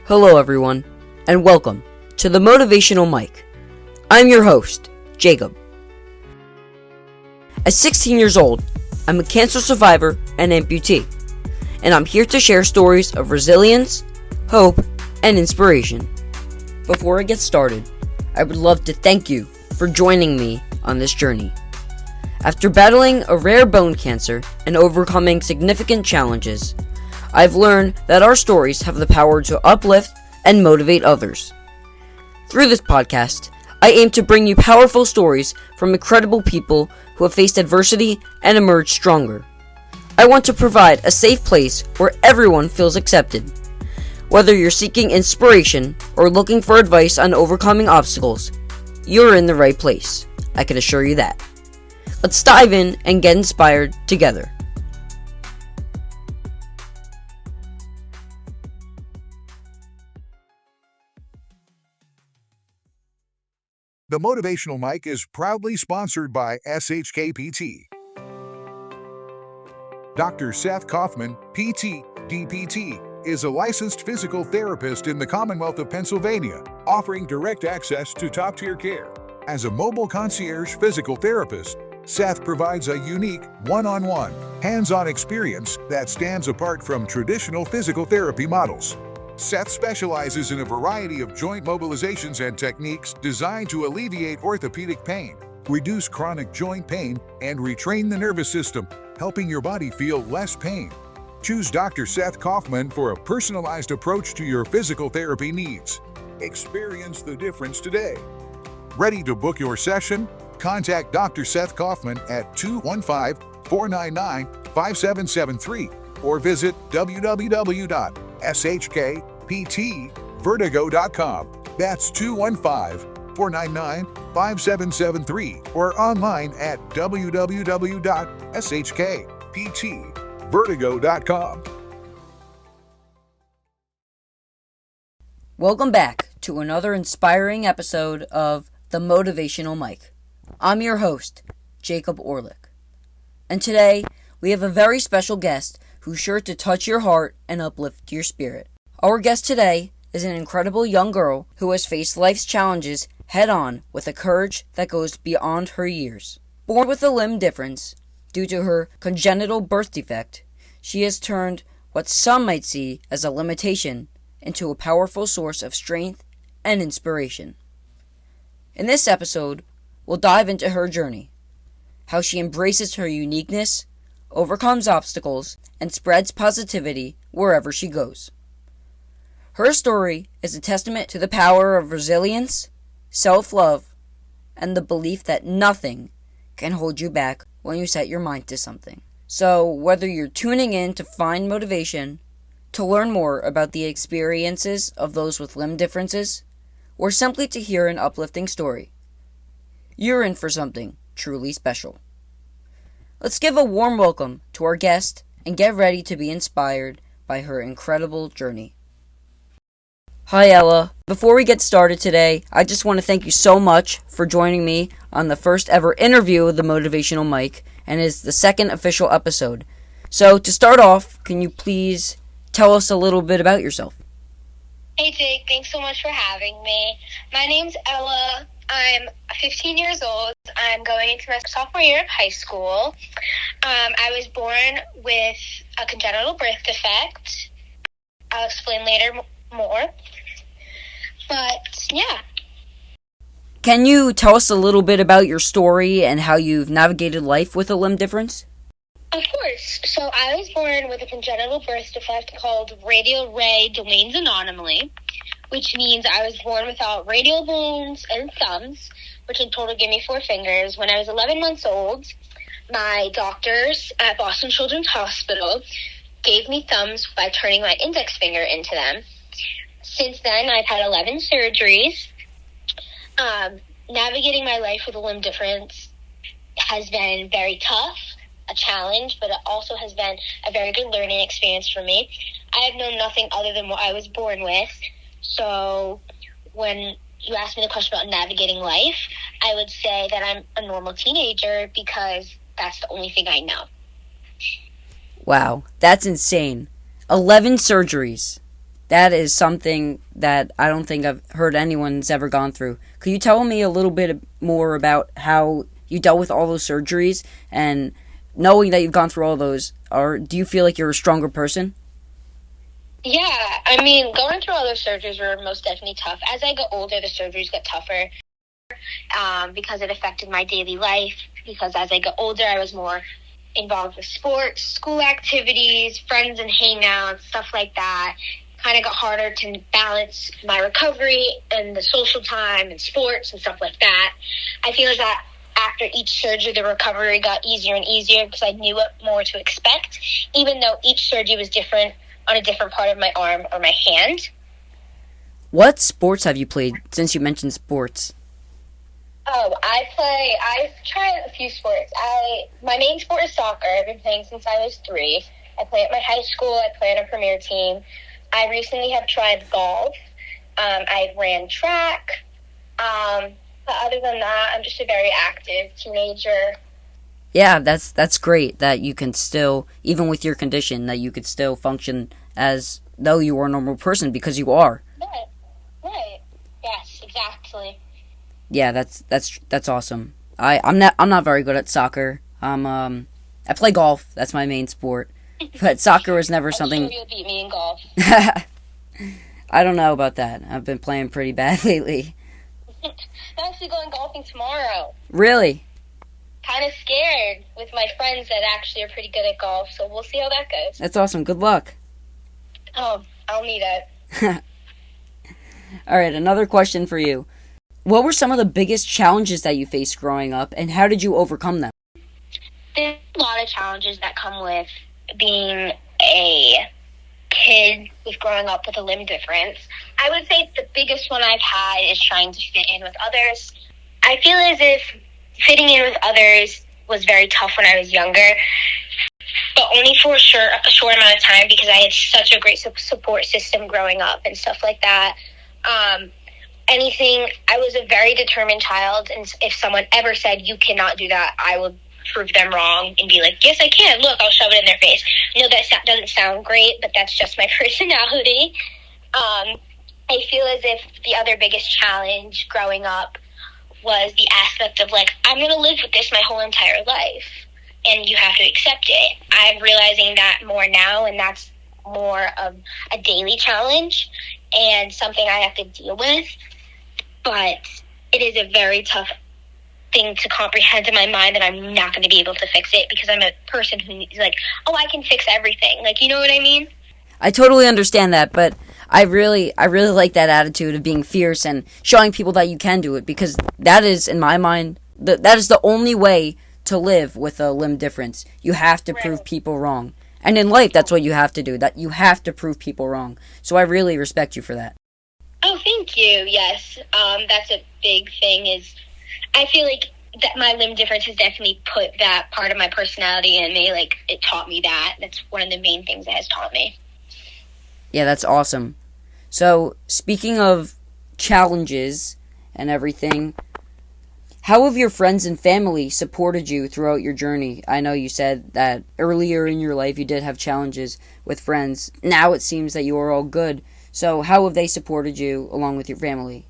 Hello everyone, and welcome to the Motivational Mic. I'm your host, Jacob. At 16 years old, I'm a cancer survivor and amputee, and I'm here to share stories of resilience, hope, and inspiration. Before I get started, I would love to thank you for joining me on this journey. After battling a rare bone cancer and overcoming significant challenges, I've learned that our stories have the power to uplift and motivate others. Through this podcast, I aim to bring you powerful stories from incredible people who have faced adversity and emerged stronger. I want to provide a safe place where everyone feels accepted. Whether you're seeking inspiration or looking for advice on overcoming obstacles, you're in the right place. I can assure you that. Let's dive in and get inspired together. The Motivational Mic is proudly sponsored by SHKPT. Dr. Seth Kaufman, PT, DPT, is a licensed physical therapist in the Commonwealth of Pennsylvania, offering direct access to top-tier care. As a mobile concierge physical therapist, Seth provides a unique, one-on-one, hands-on experience that stands apart from traditional physical therapy models. Seth specializes in a variety of joint mobilizations and techniques designed to alleviate orthopedic pain, reduce chronic joint pain, and retrain the nervous system, helping your body feel less pain. Choose Dr. Seth Kaufman for a personalized approach to your physical therapy needs. Experience the difference today. Ready to book your session? Contact Dr. Seth Kaufman at 215-499-5773 or visit www.shkptvertigo.com. That's 215-499-5773 or online at www.shkptvertigo.com. Welcome back to another inspiring episode of The Motivational Mic. I'm your host, Jacob Orlick. And today, we have a very special guest who's sure to touch your heart and uplift your spirit. Our guest today is an incredible young girl who has faced life's challenges head-on with a courage that goes beyond her years. Born with a limb difference, due to her congenital birth defect, she has turned what some might see as a limitation into a powerful source of strength and inspiration. In this episode, we'll dive into her journey, how she embraces her uniqueness, overcomes obstacles, and spreads positivity wherever she goes. Her story is a testament to the power of resilience, self-love, and the belief that nothing can hold you back when you set your mind to something. So, whether you're tuning in to find motivation, to learn more about the experiences of those with limb differences, or simply to hear an uplifting story, you're in for something truly special. Let's give a warm welcome to our guest and get ready to be inspired by her incredible journey. Hi Ella. Before we get started today, I just want to thank you so much for joining me on the first ever interview of the Motivational Mic, and it's the second official episode. So to start off, can you please tell us a little bit about yourself? Hey Jake, thanks so much for having me. My name's Ella. I'm 15 years old. I'm going into my sophomore year of high school. I was born with a congenital birth defect. I'll explain later more. But, yeah. Can you tell us a little bit about your story and how you've navigated life with a limb difference? Of course. So I was born with a congenital birth defect called radial ray Domains anomaly, which means I was born without radial bones and thumbs, which in total gave me 4 fingers. When I was 11 months old, my doctors at Boston Children's Hospital gave me thumbs by turning my index finger into them. Since then, I've had 11 surgeries. Navigating my life with a limb difference has been very tough, a challenge, but it also has been a very good learning experience for me. I have known nothing other than what I was born with. So when you ask me the question about navigating life, I would say that I'm a normal teenager because that's the only thing I know. Wow, that's insane. 11 surgeries. That is something that I don't think I've heard anyone's ever gone through. Could you tell me a little bit more about how you dealt with all those surgeries, and knowing that you've gone through all those, or do you feel like you're a stronger person? Yeah, I mean, going through all those surgeries were most definitely tough. As I got older, the surgeries got tougher because it affected my daily life. Because as I got older, I was more involved with sports, school activities, friends and hangouts, stuff like that. Kind of got harder to balance my recovery and the social time and sports and stuff like that. I feel that after each surgery, the recovery got easier and easier because I knew what more to expect, even though each surgery was different on a different part of my arm or my hand. What sports have you played, since you mentioned sports? Oh, I've tried a few sports. My main sport is soccer. I've been playing since I was 3. I play at my high school. I play on a premier team. I recently have tried golf. I ran track. But other than that, I'm just a very active teenager. Yeah, that's great that you can still, even with your condition, that you could still function as though you were a normal person, because you are. Right. Yes, exactly. Yeah, that's awesome. I'm not very good at soccer. I play golf. That's my main sport. But soccer was never something. I'm sure you'll beat me in golf. I don't know about that. I've been playing pretty bad lately. I'm actually going golfing tomorrow. Really? Kind of scared with my friends that actually are pretty good at golf, so we'll see how that goes. That's awesome. Good luck. Oh, I'll need it. All right, another question for you. What were some of the biggest challenges that you faced growing up, and how did you overcome them? There's a lot of challenges that come with being a kid with growing up with a limb difference. I would say the biggest one I've had is trying to fit in with others. I feel as if fitting in with others was very tough when I was younger, but only for a short amount of time because I had such a great support system growing up and stuff like that. I was a very determined child, and if someone ever said, you cannot do that, I would prove them wrong and be like, yes, I can. Look, I'll shove it in their face. I know that doesn't sound great, but that's just my personality. I feel as if the other biggest challenge growing up was the aspect of, like, I'm going to live with this my whole entire life, and you have to accept it. I'm realizing that more now, and that's more of a daily challenge and something I have to deal with. But it is a very tough thing to comprehend in my mind that I'm not going to be able to fix it because I'm a person who's like, oh, I can fix everything. Like, you know what I mean? I totally understand that, but I really like that attitude of being fierce and showing people that you can do it, because that is, in my mind, that is the only way to live with a limb difference. You have to prove people wrong. And in life, that's what you have to do. That you have to prove people wrong. So I really respect you for that. Oh, thank you. Yes. That's a big thing is I feel like that my limb difference has definitely put that part of my personality in me. Like, it taught me that. That's one of the main things it has taught me. Yeah, that's awesome. So, speaking of challenges and everything, how have your friends and family supported you throughout your journey? I know you said that earlier in your life you did have challenges with friends. Now it seems that you are all good. So how have they supported you along with your family?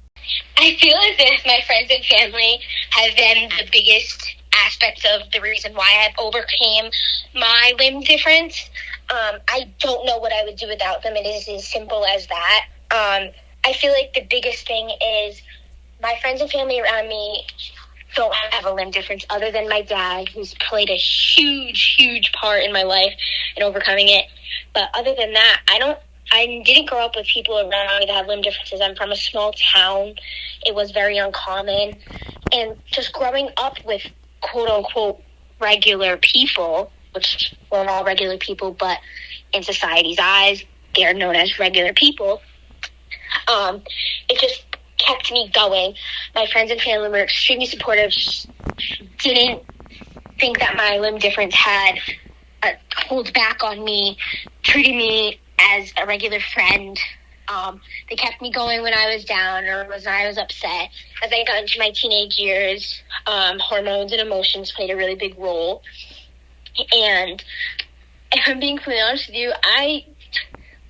I feel as if my friends and family have been the biggest aspects of the reason why I've overcame my limb difference. I don't know what I would do without them. It is as simple as that. I feel like the biggest thing is my friends and family around me don't have a limb difference other than my dad, who's played a huge part in my life in overcoming it. But other than that, I didn't grow up with people around me that have limb differences. I'm from a small town. It was very uncommon. And just growing up with quote-unquote regular people, which we're all regular people, but in society's eyes, they're known as regular people, it just kept me going. My friends and family were extremely supportive, didn't think that my limb difference had hold back on me, treated me as a regular friend. They kept me going when I was down or when I was upset. As I got into my teenage years, hormones and emotions played a really big role. And if I'm being completely honest with you, I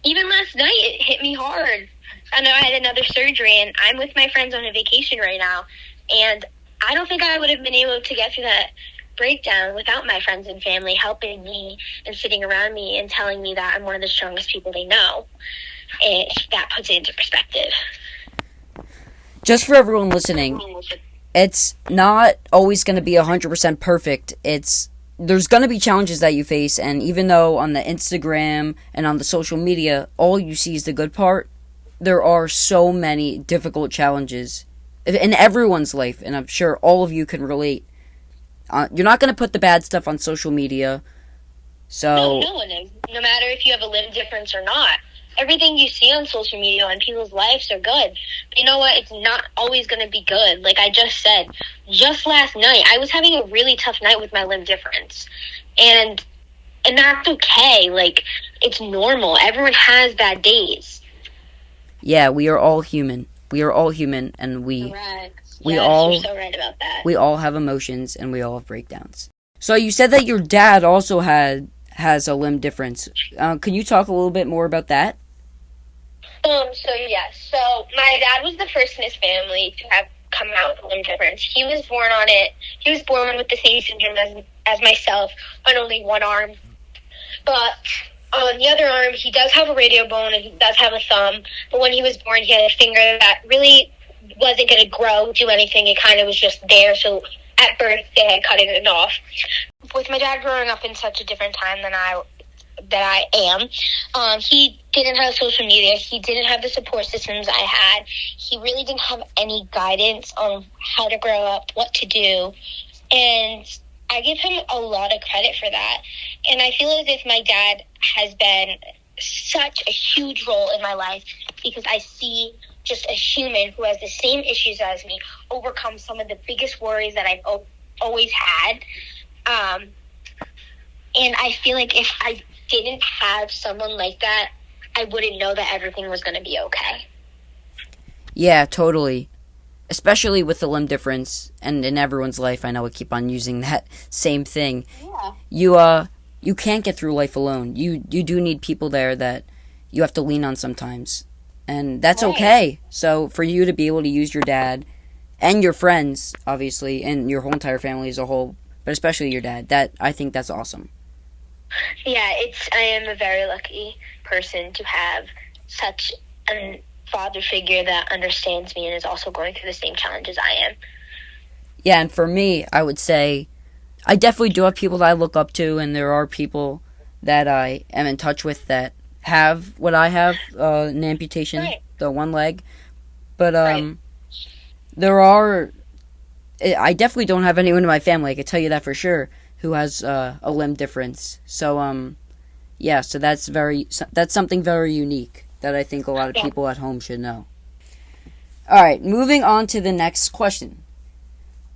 even last night, it hit me hard. I know I had another surgery, and I'm with my friends on a vacation right now, and I don't think I would have been able to get through that breakdown without my friends and family helping me and sitting around me and telling me that I'm one of the strongest people they know. And that puts it into perspective. Just for everyone listening, it's not always going to be 100% perfect. There's going to be challenges that you face, and even though on the Instagram and on the social media, all you see is the good part, there are so many difficult challenges in everyone's life, and I'm sure all of you can relate. You're not going to put the bad stuff on social media, so... No one is. No matter if you have a limb difference or not. Everything you see on social media on people's lives are good. But you know what? It's not always going to be good. Like I just said, just last night, I was having a really tough night with my limb difference. And that's okay. Like, it's normal. Everyone has bad days. Yeah, we are all human. We are all human, and Correct. You're so right about that. We all have emotions, and we all have breakdowns. So you said that your dad also has a limb difference. Can you talk a little bit more about that? So my dad was the first in his family to have come out with a limb difference. He was born on it. He was born with the same syndrome as myself on only one arm. But on the other arm, he does have a radial bone and he does have a thumb. But when he was born, he had a finger that really wasn't going to grow, do anything. It kind of was just there. So at birth, they had cut it off. With my dad growing up in such a different time than I am, he didn't have social media. He didn't have the support systems I had. He really didn't have any guidance on how to grow up, what to do. And I give him a lot of credit for that. And I feel as if my dad has been such a huge role in my life because I see just a human who has the same issues as me overcome some of the biggest worries that I've always had. And I feel like if I didn't have someone like that, I wouldn't know that everything was going to be okay. Yeah, totally. Especially with the limb difference, and in everyone's life, I know I keep on using that same thing. Yeah. You can't get through life alone. You do need people there that you have to lean on sometimes. And that's right. Okay. So for you to be able to use your dad and your friends, obviously, and your whole entire family as a whole, but especially your dad, I think that's awesome. Yeah, I am a very lucky person to have such a father figure that understands me and is also going through the same challenges I am. Yeah, and for me, I would say I definitely do have people that I look up to, and there are people that I am in touch with that have what I have, an amputation, right. The one leg. But right. I definitely don't have anyone in my family, I can tell you that for sure, who has a limb difference. So, yeah, so that's something very unique that I think a lot of people at home should know. All right, moving on to the next question.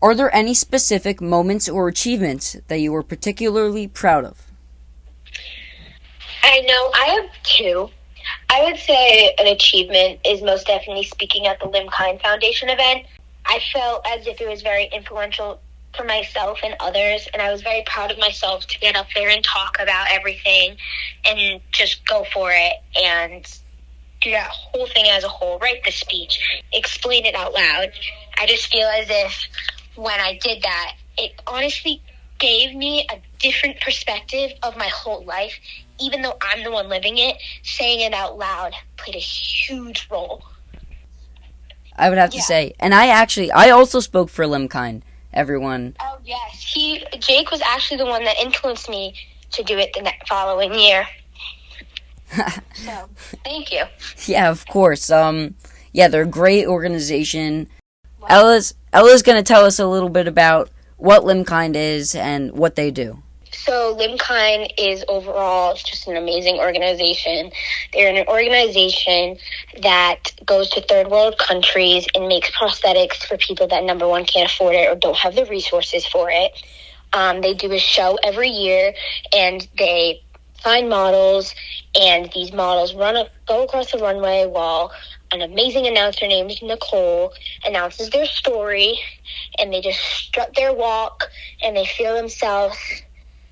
Are there any specific moments or achievements that you were particularly proud of? I know I have two. I would say an achievement is most definitely speaking at the Limb Kind Foundation event. I felt as if it was very influential for myself and others, and I was very proud of myself to get up there and talk about everything and just go for it and do that whole thing as a whole, write the speech, explain it out loud. I just feel as if when I did that, it honestly gave me a different perspective of my whole life. Even though I'm the one living it, saying it out loud played a huge role. I would have to say, and I also spoke for Limb Kind, everyone. Oh, yes. Jake was actually the one that influenced me to do it the following year. So, thank you. Yeah, of course. Yeah, they're a great organization. Wow. Ella's going to tell us a little bit about what Limb Kind is and what they do. So Limb Kind is overall just an amazing organization. They're an organization that goes to third world countries and makes prosthetics for people that, number one, can't afford it or don't have the resources for it. They do a show every year, and they find models, and these models go across the runway while an amazing announcer named Nicole announces their story, and they just strut their walk, and they feel themselves.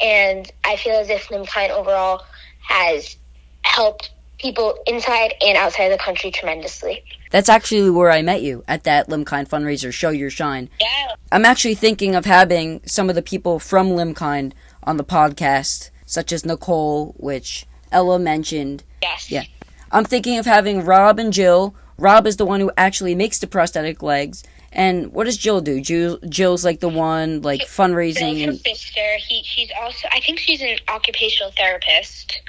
And I feel as if Limb Kind overall has helped people inside and outside of the country tremendously. That's actually where I met you, at that Limkind fundraiser, Show Your Shine. Yeah. I'm actually thinking of having some of the people from Limkind on the podcast, such as Nicole, which Ella mentioned. Yes. Yeah. I'm thinking of having Rob and Jill. Rob is the one who actually makes the prosthetic legs. And what does Jill do? Jill's like the one, like, fundraising. Jill's her sister. She's also, I think she's an occupational therapist.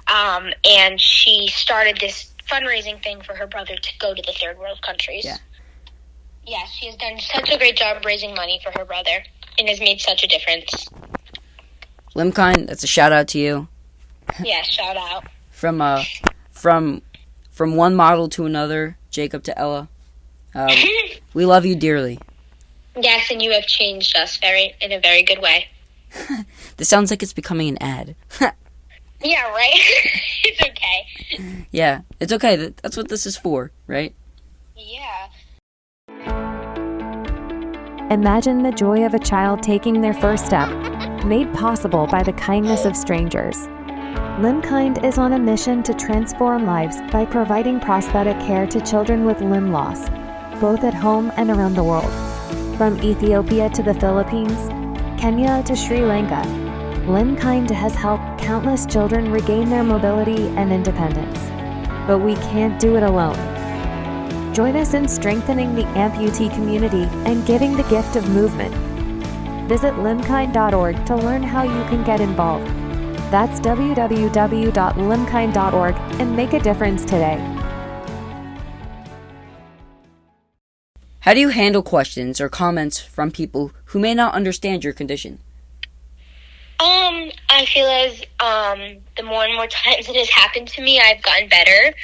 And she started this fundraising thing for her brother to go to the third world countries. Yeah. Yeah, she has done such a great job raising money for her brother and has made such a difference. Limkind, that's a shout out to you. Yeah, shout out. From one model to another, Jacob to Ella. We love you dearly. Yes, and you have changed us in a very good way. This sounds like it's becoming an ad. Yeah, right? It's okay. Yeah, it's okay. That's what this is for, right? Yeah. Imagine the joy of a child taking their first step, made possible by the kindness of strangers. Limkind is on a mission to transform lives by providing prosthetic care to children with limb loss, both at home and around the world. From Ethiopia to the Philippines, Kenya to Sri Lanka, Limkind has helped countless children regain their mobility and independence. But we can't do it alone. Join us in strengthening the amputee community and giving the gift of movement. Visit limkind.org to learn how you can get involved. That's www.limkind.org and make a difference today. How do you handle questions or comments from people who may not understand your condition? I feel as the more and more times it has happened to me, I've gotten better.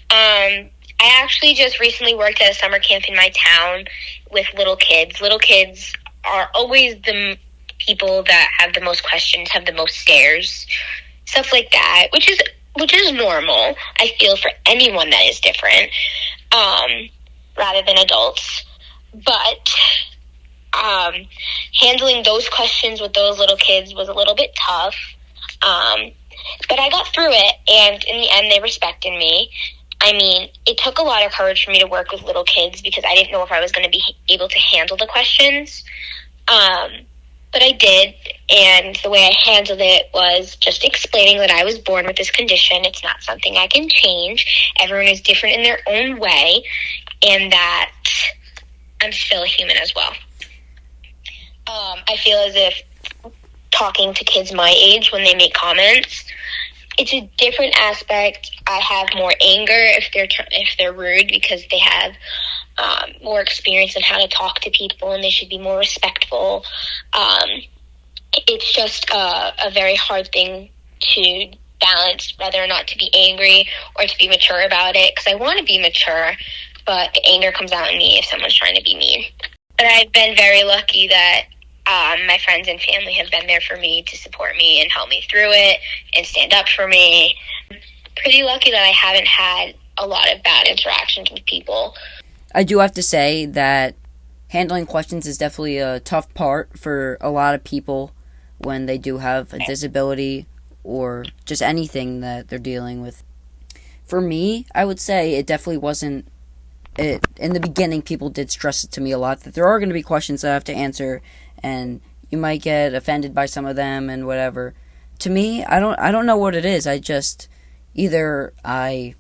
I actually just recently worked at a summer camp in my town with little kids. Little kids are always the people that have the most questions, have the most stares, stuff like that, which is normal, I feel, for anyone that is different, rather than adults. But handling those questions with those little kids was a little bit tough. But I got through it, and in the end, they respected me. I mean, it took a lot of courage for me to work with little kids because I didn't know if I was going to be able to handle the questions. But I did, and the way I handled it was just explaining that I was born with this condition. It's not something I can change. Everyone is different in their own way, and that I'm still a human as well. I feel as if talking to kids my age when they make comments, it's a different aspect. I have more anger if they're rude because they have more experience in how to talk to people and they should be more respectful. It's just a very hard thing to balance whether or not to be angry or to be mature about it, because I want to be mature, but the anger comes out in me if someone's trying to be mean. But I've been very lucky that my friends and family have been there for me to support me and help me through it and stand up for me. Pretty lucky that I haven't had a lot of bad interactions with people. I do have to say that handling questions is definitely a tough part for a lot of people when they do have a disability or just anything that they're dealing with. For me, I would say it definitely wasn't. In the beginning, people did stress it to me a lot that there are going to be questions that I have to answer, and you might get offended by some of them and whatever. To me, I don't know what it is. I just either I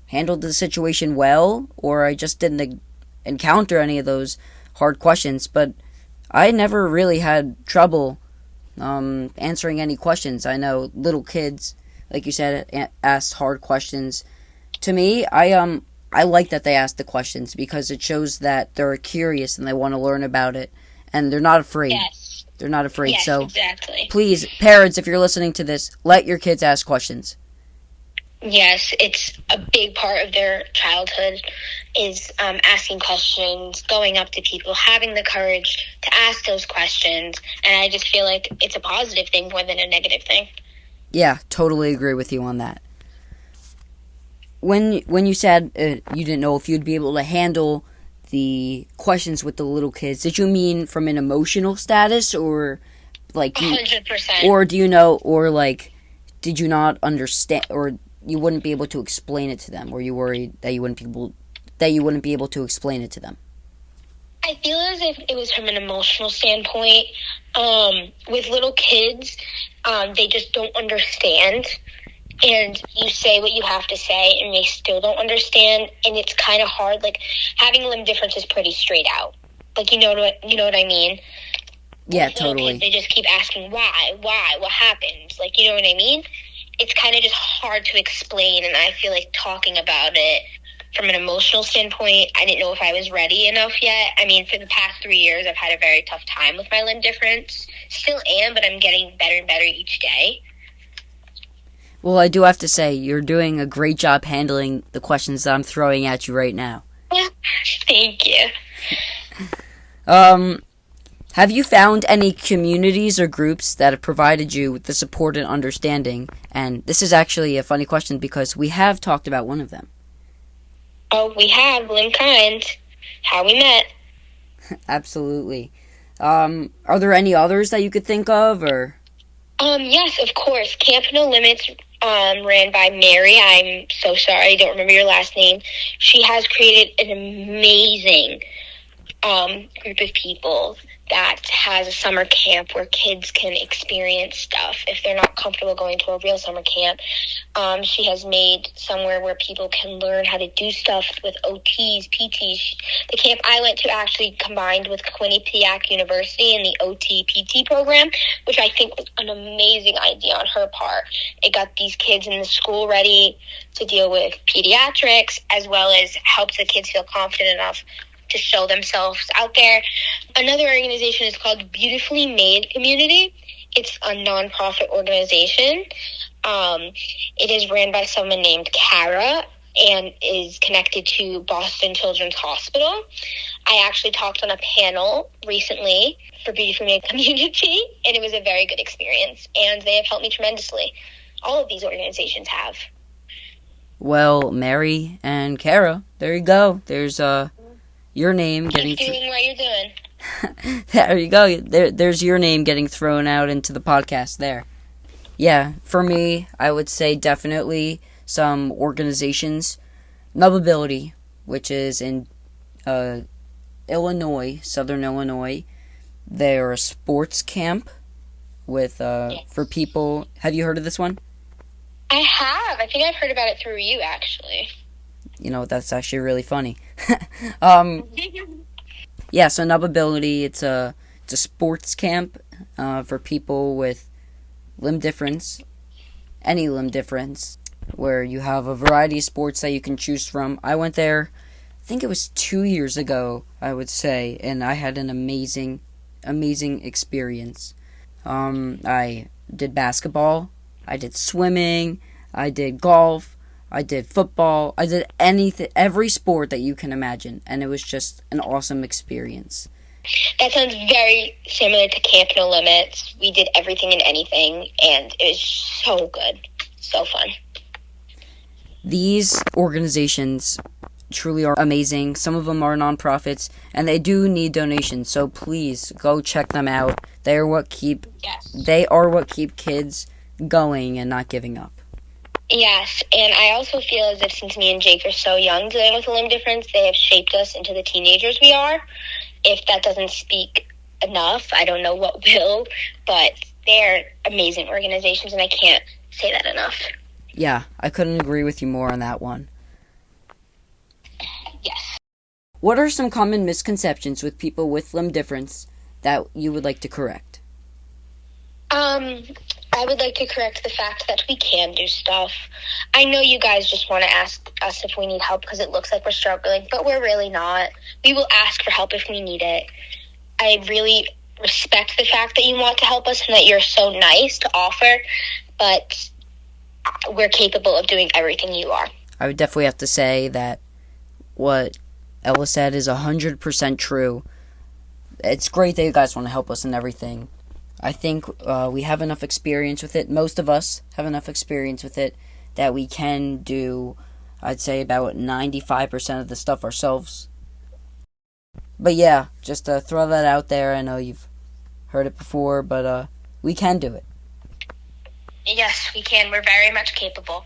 handled the situation well, or I just didn't encounter any of those hard questions. But I never really had trouble answering any questions. I know little kids, like you said, ask hard questions. To me, I like that they ask the questions because it shows that they're curious and they want to learn about it, and they're not afraid. Yes. They're not afraid. Yes, so exactly. Please, parents, if you're listening to this, let your kids ask questions. Yes, it's a big part of their childhood is asking questions, going up to people, having the courage to ask those questions, and I just feel like it's a positive thing more than a negative thing. Yeah, totally agree with you on that. When you said you didn't know if you'd be able to handle the questions with the little kids, did you mean from an emotional status, or like 100%. or do you know, or like did you not understand, or you wouldn't be able to explain it to them? Were you worried that you wouldn't be able to explain it to them? I feel as if it was from an emotional standpoint. With little kids, they just don't understand. And you say what you have to say, and they still don't understand. And it's kind of hard. Like, having a limb difference is pretty straight out. Like, you know what I mean? Yeah, With little totally. kids, they just keep asking why, what happened? Like, you know what I mean? It's kind of just hard to explain, and I feel like talking about it from an emotional standpoint, I didn't know if I was ready enough yet. I mean, for the past 3 years, I've had a very tough time with my limb difference. Still am, but I'm getting better and better each day. Well, I do have to say, you're doing a great job handling the questions that I'm throwing at you right now. Thank you. Have you found any communities or groups that have provided you with the support and understanding? And this is actually a funny question because we have talked about one of them. Oh, we have Limb Kind. How we met. Absolutely. Are there any others that you could think of, or? Yes, of course. Camp No Limits, ran by Mary. I'm so sorry, I don't remember your last name. She has created an amazing group of people that has a summer camp where kids can experience stuff if they're not comfortable going to a real summer camp. She has made somewhere where people can learn how to do stuff with OTs, PTs. The camp I went to actually combined with Quinnipiac University in the OT PT program, which I think was an amazing idea on her part. It got these kids in the school ready to deal with pediatrics, as well as helps the kids feel confident enough to show themselves out there. Another organization is called Beautifully Made Community. It's a nonprofit organization. It is ran by someone named Kara and is connected to Boston Children's Hospital. I actually talked on a panel recently for Beautifully Made Community, and it was a very good experience, and they have helped me tremendously. All of these organizations have. Well, Mary and Kara, there you go. There's your name getting... Keep doing what you're doing. There you go. There's your name getting thrown out into the podcast there. Yeah, for me, I would say definitely some organizations. Nubability, which is in Illinois, Southern Illinois. They're a sports camp with for people. Have you heard of this one? I have. I think I've heard about it through you, actually. You know, that's actually really funny. Yeah, so Nubability, it's a sports camp for people with limb difference, any limb difference, where you have a variety of sports that you can choose from. I went there, I think it was 2 years ago, I would say, and I had an amazing experience. I did basketball, I did swimming, I did golf, I did football, I did every sport that you can imagine, and it was just an awesome experience. That sounds very similar to Camp No Limits. We did everything and anything, and it was so good. So fun. These organizations truly are amazing. Some of them are nonprofits, and they do need donations, so please go check them out. They are what keep kids going and not giving up. Yes, and I also feel as if since me and Jake are so young dealing with a limb difference, they have shaped us into the teenagers we are. If that doesn't speak enough, I don't know what will, but they're amazing organizations, and I can't say that enough. Yeah, I couldn't agree with you more on that one. Yes. What are some common misconceptions with people with limb difference that you would like to correct? I would like to correct the fact that we can do stuff. I know you guys just want to ask us if we need help because it looks like we're struggling, but we're really not. We will ask for help if we need it. I really respect the fact that you want to help us and that you're so nice to offer, but we're capable of doing everything you are. I would definitely have to say that what Ella said is 100% true. It's great that you guys want to help us and everything. I think we have enough experience with it. Most of us have enough experience with it that we can do, I'd say, about 95% of the stuff ourselves. But yeah, just to throw that out there. I know you've heard it before, but we can do it. Yes, we can. We're very much capable.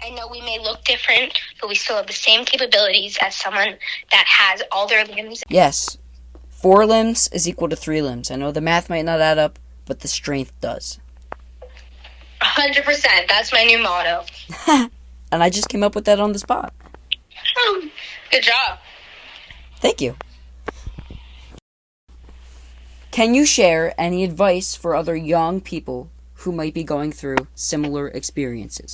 I know we may look different, but we still have the same capabilities as someone that has all their limbs. Yes, 4 limbs is equal to 3 limbs. I know the math might not add up, but the strength does. 100%. That's my new motto. And I just came up with that on the spot. Good job. Thank you. Can you share any advice for other young people who might be going through similar experiences?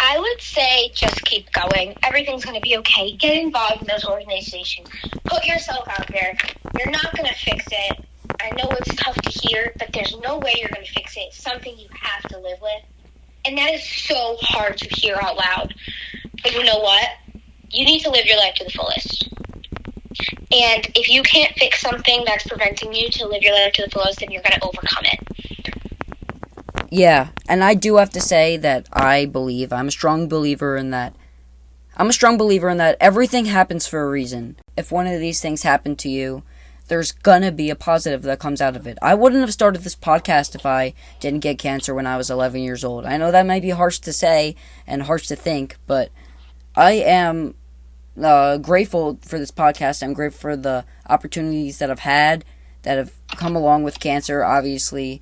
I would say just keep going. Everything's going to be okay. Get involved in those organizations. Put yourself out there. You're not going to fix it. I know it's tough to hear, but there's no way you're going to fix it. It's something you have to live with. And that is so hard to hear out loud. But you know what? You need to live your life to the fullest. And if you can't fix something that's preventing you to live your life to the fullest, then you're going to overcome it. Yeah, and I do have to say that I'm a strong believer in that everything happens for a reason. If one of these things happened to you, there's gonna be a positive that comes out of it. I wouldn't have started this podcast if I didn't get cancer when I was 11 years old. I know that might be harsh to say and harsh to think, but I am grateful for this podcast. I'm grateful for the opportunities that I've had that have come along with cancer. Obviously,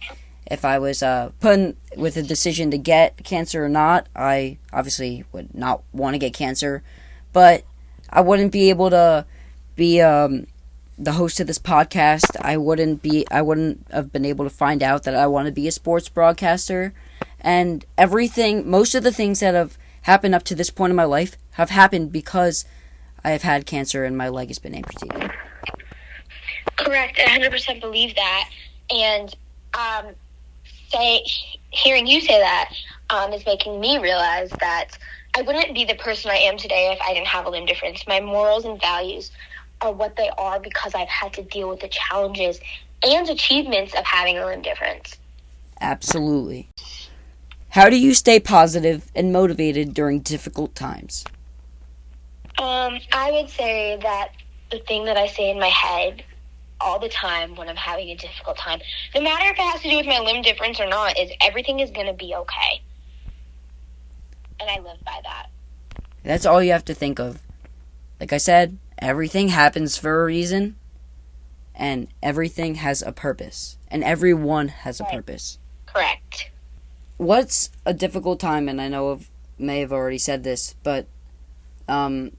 if I was put with a decision to get cancer or not, I obviously would not want to get cancer, but I wouldn't be able to be the host of this podcast. I wouldn't have been able to find out that I want to be a sports broadcaster, and most of the things that have happened up to this point in my life have happened because I have had cancer and my leg has been amputated. Correct. I 100% believe that. And hearing you say that is making me realize that I wouldn't be the person I am today if I didn't have a limb difference. My morals and values are what they are because I've had to deal with the challenges and achievements of having a limb difference. Absolutely. How do you stay positive and motivated during difficult times? I would say that the thing that I say in my head all the time when I'm having a difficult time, no matter if it has to do with my limb difference or not, is everything is going to be okay. And I live by that. That's all you have to think of. Like I said, everything happens for a reason, and everything has a purpose, and everyone has a purpose. Correct. What's a difficult time, and I know may have already said this, but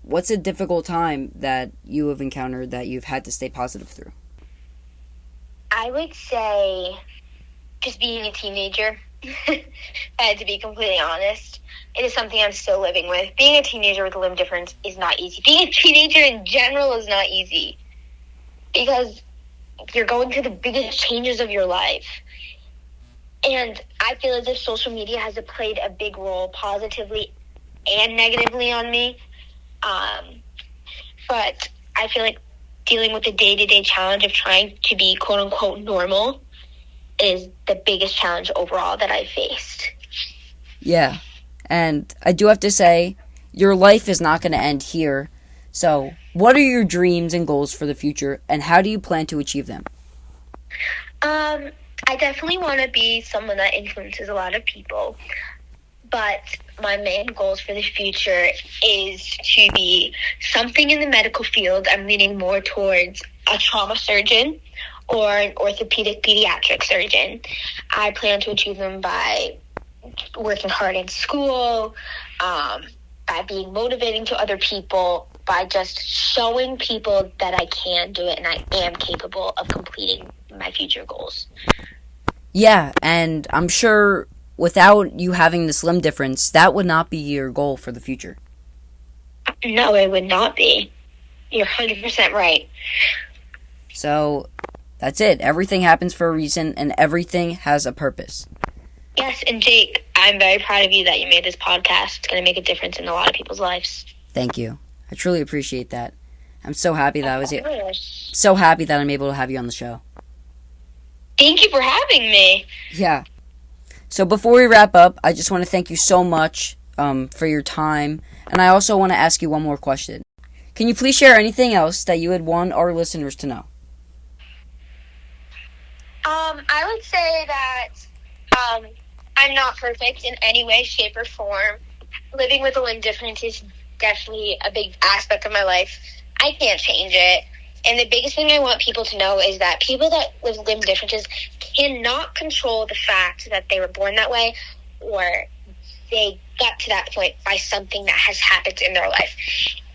what's a difficult time that you have encountered that you've had to stay positive through? I would say just being a teenager, to be completely honest. It is something I'm still living with. Being a teenager with a limb difference is not easy. Being a teenager in general is not easy because you're going through the biggest changes of your life. And I feel as if social media has played a big role positively and negatively on me. But I feel like dealing with the day-to-day challenge of trying to be quote-unquote normal is the biggest challenge overall that I faced. Yeah, and I do have to say, your life is not going to end here. So, what are your dreams and goals for the future, and how do you plan to achieve them? I definitely want to be someone that influences a lot of people. But my main goals for the future is to be something in the medical field. I'm leaning more towards a trauma surgeon or an orthopedic pediatric surgeon. I plan to achieve them by working hard in school, by being motivating to other people, by just showing people that I can do it and I am capable of completing my future goals. Yeah, and I'm sure without you having this limb difference, that would not be your goal for the future. No, it would not be. You're 100% right. So, that's it. Everything happens for a reason, and everything has a purpose. Yes, and Jake, I'm very proud of you that you made this podcast. It's going to make a difference in a lot of people's lives. Thank you. I truly appreciate that. I'm so happy that so happy that I'm able to have you on the show. Thank you for having me. Yeah. So before we wrap up, I just want to thank you so much for your time. And I also want to ask you one more question. Can you please share anything else that you would want our listeners to know? I would say that I'm not perfect in any way, shape, or form. living with a limb difference is definitely a big aspect of my life. I can't change it. And the biggest thing I want people to know is that people that live limb differences cannot control the fact that they were born that way or they got to that point by something that has happened in their life.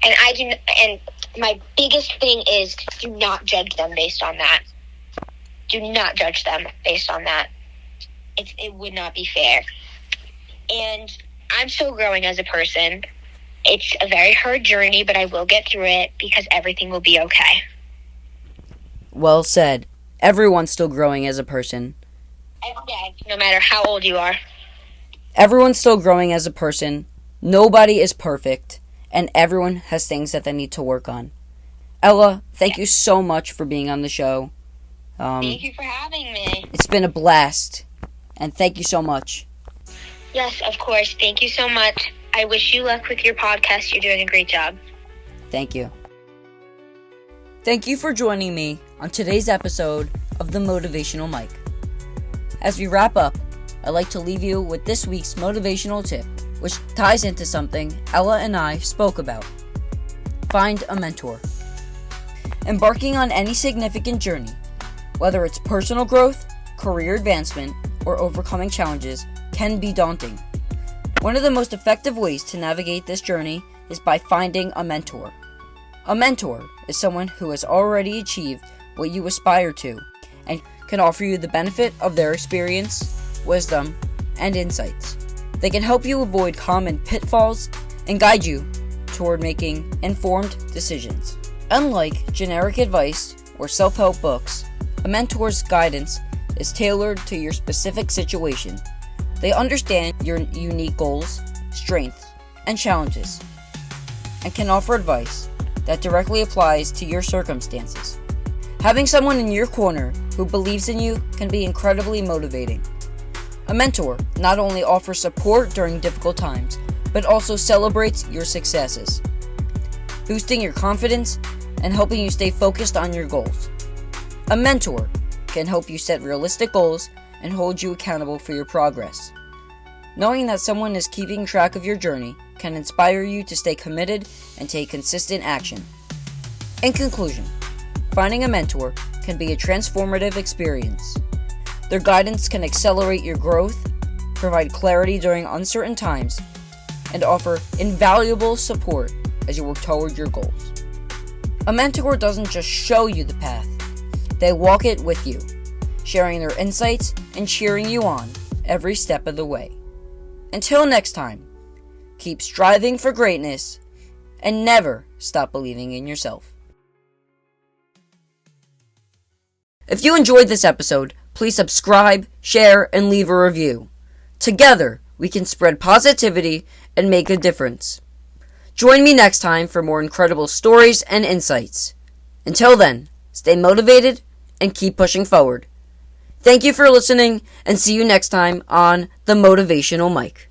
And my biggest thing is do not judge them based on that. Do not judge them based on that. It would not be fair. And I'm still growing as a person. It's a very hard journey, but I will get through it because everything will be okay. Well said. Everyone's still growing as a person. Every day, no matter how old you are. Everyone's still growing as a person. Nobody is perfect. And everyone has things that they need to work on. Ella, thank you so much for being on the show. Thank you for having me. It's been a blast. And thank you so much. Yes, of course. Thank you so much. I wish you luck with your podcast. You're doing a great job. Thank you. Thank you for joining me on today's episode of The Motivational Mike. As we wrap up, I'd like to leave you with this week's motivational tip, which ties into something Ella and I spoke about. Find a mentor. Embarking on any significant journey, whether it's personal growth, career advancement, or overcoming challenges, can be daunting. One of the most effective ways to navigate this journey is by finding a mentor. A mentor is someone who has already achieved what you aspire to and can offer you the benefit of their experience, wisdom, and insights. They can help you avoid common pitfalls and guide you toward making informed decisions. Unlike generic advice or self-help books, a mentor's guidance is tailored to your specific situation. They understand your unique goals, strengths, and challenges, and can offer advice that directly applies to your circumstances. Having someone in your corner who believes in you can be incredibly motivating. A mentor not only offers support during difficult times, but also celebrates your successes, boosting your confidence and helping you stay focused on your goals. A mentor can help you set realistic goals and hold you accountable for your progress. Knowing that someone is keeping track of your journey can inspire you to stay committed and take consistent action. In conclusion, finding a mentor can be a transformative experience. Their guidance can accelerate your growth, provide clarity during uncertain times, and offer invaluable support as you work toward your goals. A mentor doesn't just show you the path, they walk it with you, sharing their insights and cheering you on every step of the way. Until next time, keep striving for greatness and never stop believing in yourself. If you enjoyed this episode, please subscribe, share, and leave a review. Together, we can spread positivity and make a difference. Join me next time for more incredible stories and insights. Until then, stay motivated and keep pushing forward. Thank you for listening, and see you next time on The Motivational Mike.